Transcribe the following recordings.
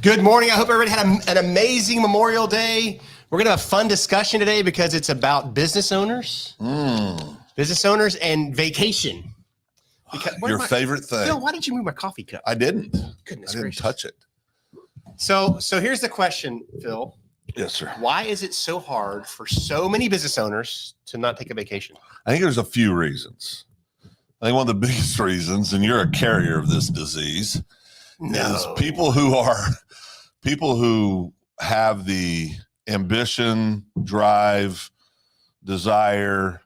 Good morning. I hope everybody had an amazing Memorial Day. We're going to have a fun discussion today because it's about business owners, and vacation. Your favorite thing. Phil, why did you move my coffee cup? I didn't. Goodness I didn't gracious. touch it. So here's the question, Phil. Yes, sir. Why is it so hard for so many business owners to not take a vacation? I think there's a few reasons. I think one of the biggest reasons, and you're a carrier of this disease, is people who have the ambition, drive, desire,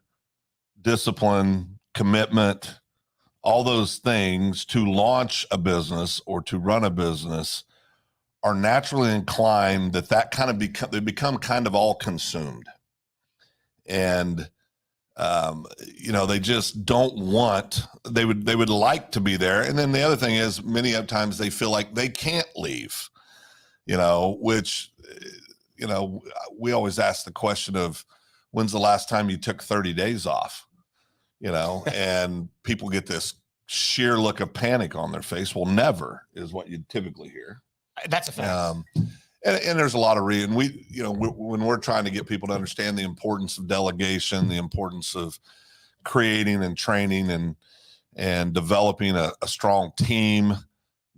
discipline, commitment, all those things to launch a business or to run a business are naturally inclined that kind of they become kind of all consumed. And they just don't want, they would like to be there. And then the other thing is many times they feel like they can't leave, which, we always ask the question of when's the last time you took 30 days off, and people get this sheer look of panic on their face. Well, never is what you typically hear. That's a fact. And there's a lot of reason when we're trying to get people to understand the importance of delegation, the importance of creating and training and developing a strong team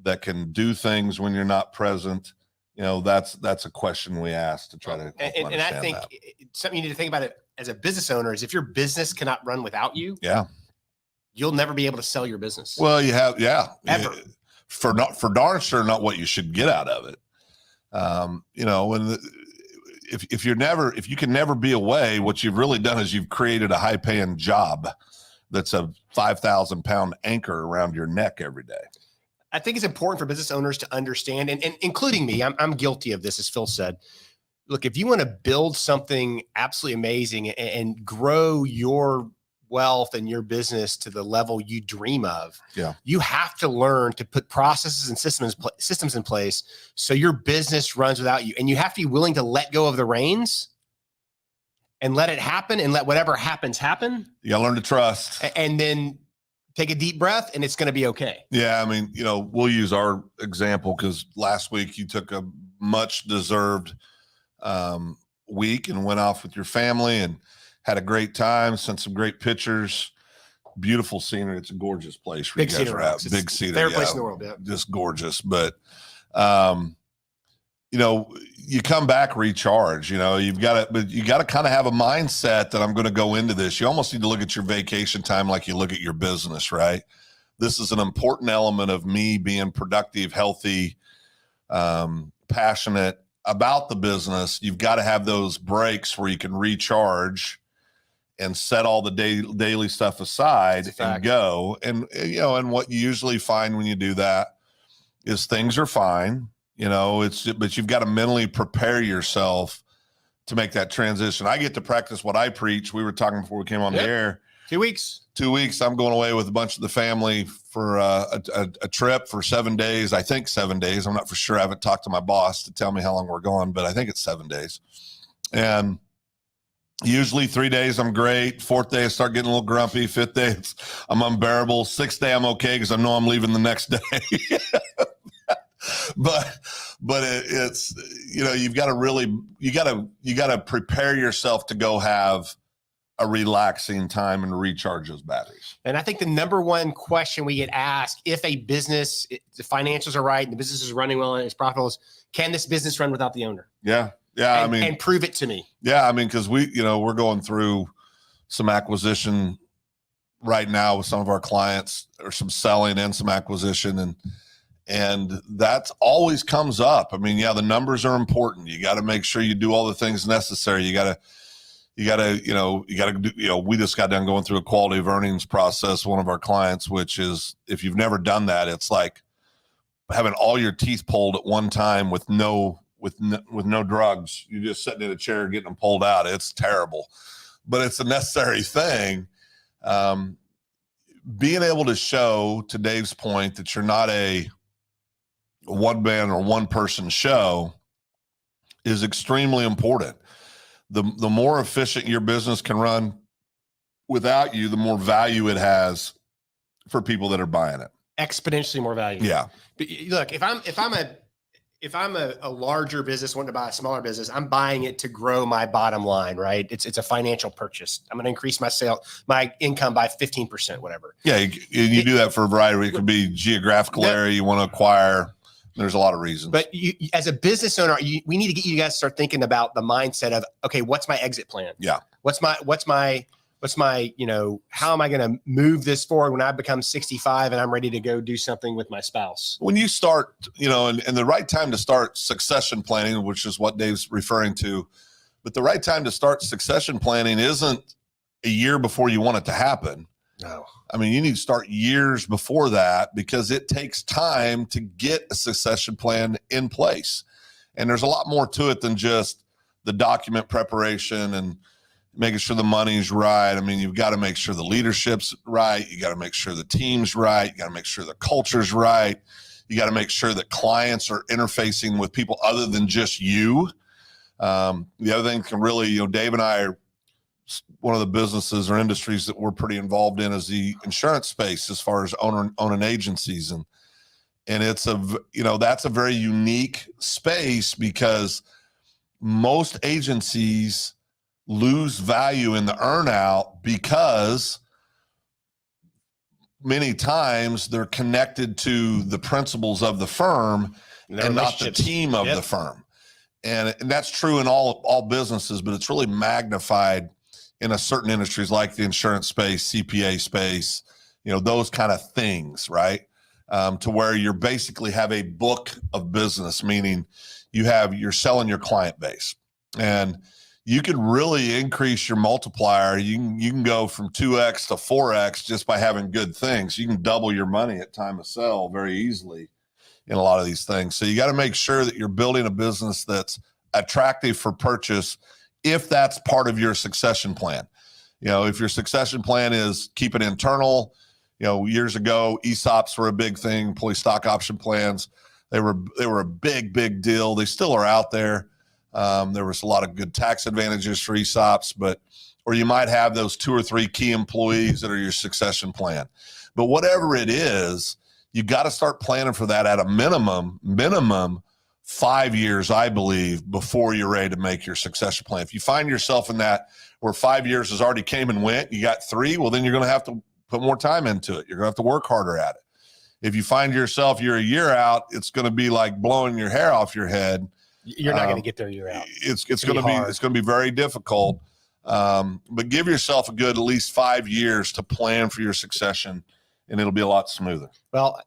that can do things when you're not present. That's a question we ask to try to and I think something you need to think about it as a business owner is if your business cannot run without you, you'll never be able to sell your business. Well, you have, ever. For darn sure not what you should get out of it. If you can never be away, what you've really done is you've created a high paying job that's a 5,000 pound anchor around your neck every day. I think it's important for business owners to understand, and including me, I'm guilty of this, as Phil said. Look, if you want to build something absolutely amazing and grow your wealth and your business to the level you dream of, you have to learn to put processes and systems in place so your business runs without you. And you have to be willing to let go of the reins and let it happen and let whatever happens happen. You gotta learn to trust. And then take a deep breath and it's going to be okay. Yeah. I mean, we'll use our example because last week you took a much deserved week and went off with your family and had a great time, sent some great pictures, beautiful scenery. It's a gorgeous place. Big Cedar Rocks. Big Cedar. Favorite place in the world. Yeah. Just gorgeous. But, you come back recharged, you got to kind of have a mindset that I'm going to go into this. You almost need to look at your vacation time like you look at your business, right? This is an important element of me being productive, healthy, passionate about the business. You've got to have those breaks where you can recharge and set all the daily stuff aside and go. And what you usually find when you do that is things are fine, but you've got to mentally prepare yourself to make that transition. I get to practice what I preach. We were talking before we came on the air. 2 weeks. 2 weeks. I'm going away with a bunch of the family for a trip for 7 days. I think 7 days. I'm not for sure. I haven't talked to my boss to tell me how long we're going, but I think it's 7 days. And usually 3 days, I'm great. 4th day, I start getting a little grumpy. 5th day, I'm unbearable. 6th day, I'm okay because I know I'm leaving the next day. But it's you've got to prepare yourself to go have a relaxing time and recharge those batteries. And I think the number one question we get asked if a business, the financials are right and the business is running well and it's profitable, is can this business run without the owner? Yeah. And prove it to me. Yeah. Because we're going through some acquisition right now with some of our clients, or some selling and some acquisition. And that always comes up. The numbers are important. You got to make sure you do all the things necessary. You got to do, we just got done going through a quality of earnings process, one of our clients, which is, if you've never done that, it's like having all your teeth pulled at one time with no drugs. You're just sitting in a chair getting them pulled out. It's terrible, but it's a necessary thing. Being able to show, to Dave's point, that you're not a one man or one person show is extremely important. The more efficient your business can run without you, the more value it has for people that are buying it. Exponentially more value. Yeah. But look, if I'm if I'm a larger business wanting to buy a smaller business, I'm buying it to grow my bottom line, right? It's a financial purchase. I'm going to increase my income by 15%, whatever. Yeah, you do that for a variety. It could be geographical area you want to acquire. There's a lot of reasons. But you, as a business owner, we need to get you guys to start thinking about the mindset of, okay, what's my exit plan? Yeah. What's my, how am I going to move this forward when I become 65 and I'm ready to go do something with my spouse? When you start, and the right time to start succession planning, which is what Dave's referring to, but the right time to start succession planning isn't a year before you want it to happen. No. I mean, you need to start years before that because it takes time to get a succession plan in place. And there's a lot more to it than just the document preparation and making sure the money's right. I mean, you've got to make sure the leadership's right. You got to make sure the team's right. You got to make sure the culture's right. You got to make sure that clients are interfacing with people other than just you. The other thing can really, Dave and I are, one of the businesses or industries that we're pretty involved in is the insurance space as far as owning agencies. And it's that's a very unique space because most agencies lose value in the earnout because many times they're connected to the principles of the firm and not the team of the firm. And that's true in all businesses, but it's really magnified in a certain industries like the insurance space, CPA space, those kind of things, right? To where you basically have a book of business, meaning you're selling your client base, and you could really increase your multiplier. You can go from 2x to 4x just by having good things. You can double your money at time of sale very easily in a lot of these things. So you got to make sure that you're building a business that's attractive for purchase if that's part of your succession plan. If your succession plan is keep it internal, years ago, ESOPs were a big thing, employee stock option plans. They were a big deal. They still are out there. There was a lot of good tax advantages for ESOPs, or you might have those 2 or 3 key employees that are your succession plan. But whatever it is, you got to start planning for that at a minimum 5 years, I believe, before you're ready to make your succession plan. If you find yourself in that where 5 years has already came and went, you got 3, well, then you're going to have to put more time into it. You're going to have to work harder at it. If you find yourself you're a year out, it's going to be like blowing your hair off your head. You're not going to get there a year out. It's going to be very difficult. But give yourself a good at least 5 years to plan for your succession, and it'll be a lot smoother. Well,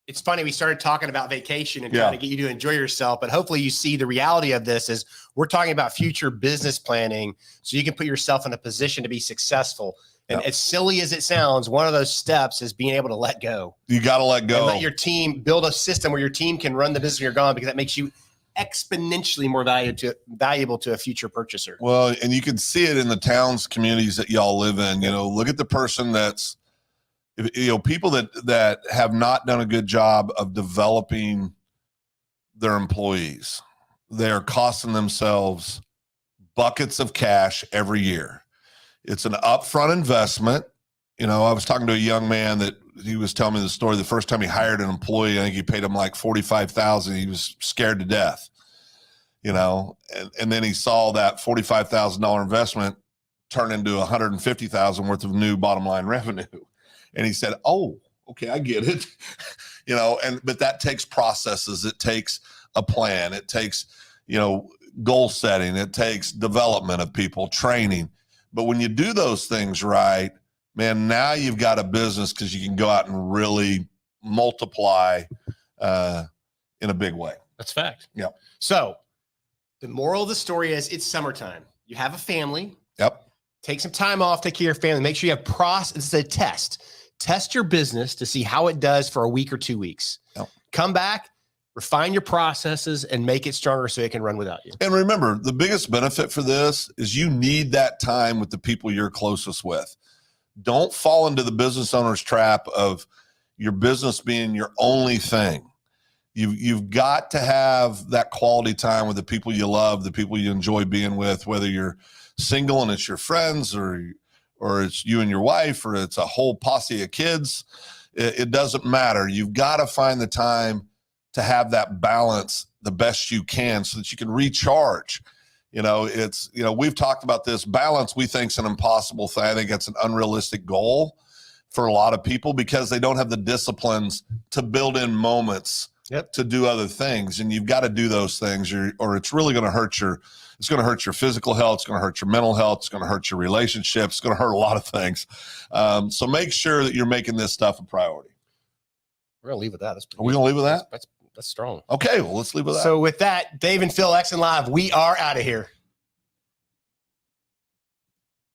it's funny. We started talking about vacation and trying to get you to enjoy yourself, but hopefully you see the reality of this is we're talking about future business planning so you can put yourself in a position to be successful. And as silly as it sounds, one of those steps is being able to let go. You got to let go. And let your team build a system where your team can run the business when you're gone, because that makes you exponentially more valuable to a future purchaser. Well, and you can see it in the towns, communities that y'all live in. Look at the person that's, people that have not done a good job of developing their employees. They're costing themselves buckets of cash every year. It's an upfront investment. I was talking to a young man that he was telling me the story. The first time he hired an employee, I think he paid him like $45,000. He was scared to death, and then he saw that $45,000 investment turn into $150,000 worth of new bottom line revenue. And he said, "Oh, okay, I get it." But that takes processes. It takes a plan. It takes, goal setting. It takes development of people, training. But when you do those things right, man, now you've got a business because you can go out and really multiply in a big way. That's fact. Yeah. So the moral of the story is it's summertime. You have a family. Yep. Take some time off, take care of your family. Make sure you have it's a test. Test your business to see how it does for a week or 2 weeks. Yep. Come back, refine your processes, and make it stronger so it can run without you. And remember, the biggest benefit for this is you need that time with the people you're closest with. Don't fall into the business owner's trap of your business being your only thing. You've got to have that quality time with the people you love, the people you enjoy being with, whether you're single and it's your friends or it's you and your wife, or it's a whole posse of kids. It doesn't matter. You've got to find the time to have that balance the best you can so that you can recharge. We've talked about this balance. We think is an impossible thing. I think it's an unrealistic goal for a lot of people because they don't have the disciplines to build in moments to do other things. And you've got to do those things or it's really going to hurt your physical health. It's going to hurt your mental health. It's going to hurt your relationships. It's going to hurt a lot of things. So make sure that you're making this stuff a priority. We're going to leave with that. Are we going to leave with that? That's strong. Okay, well, let's leave with that. So with that, Dave and Phil, EXSIN Live, we are out of here.